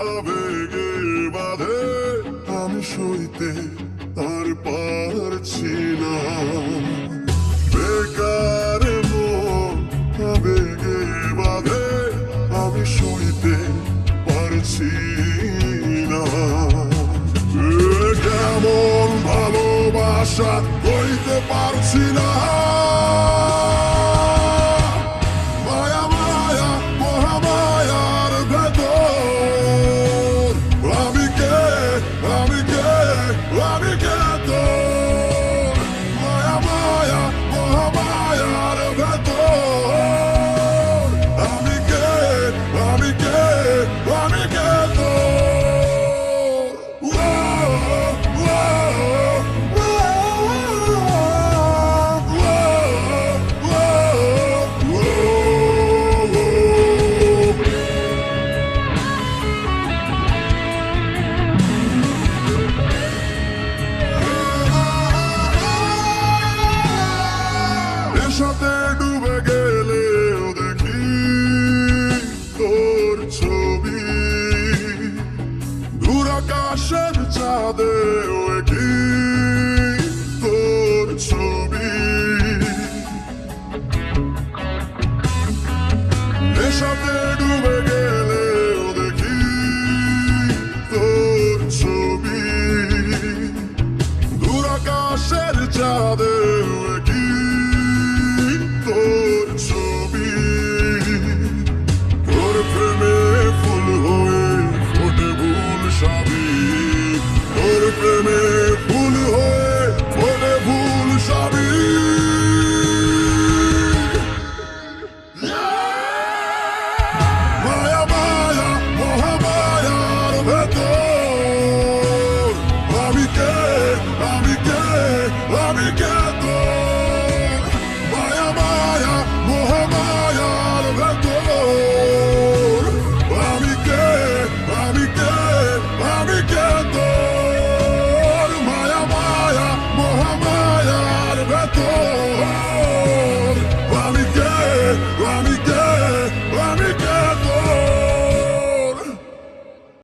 আবেগে বাঁধে আমি সইতে আর পারছি না। বেকার মন আবেগে বাঁধে আমি সইতে পারছি না। কেমন ভালোবাসা কইতে পারছি না। মায়া মায়া মহামায়ার ভেতর আমি কে আমি কে আমি কে তোর। মায়া মায়া মহামায়ার ভেতর আমি কে আমি কে আমি কে তোর। সাথে ডুবে গেলেও দেখি তোর ছবি, দূর আকাশের চাঁদেও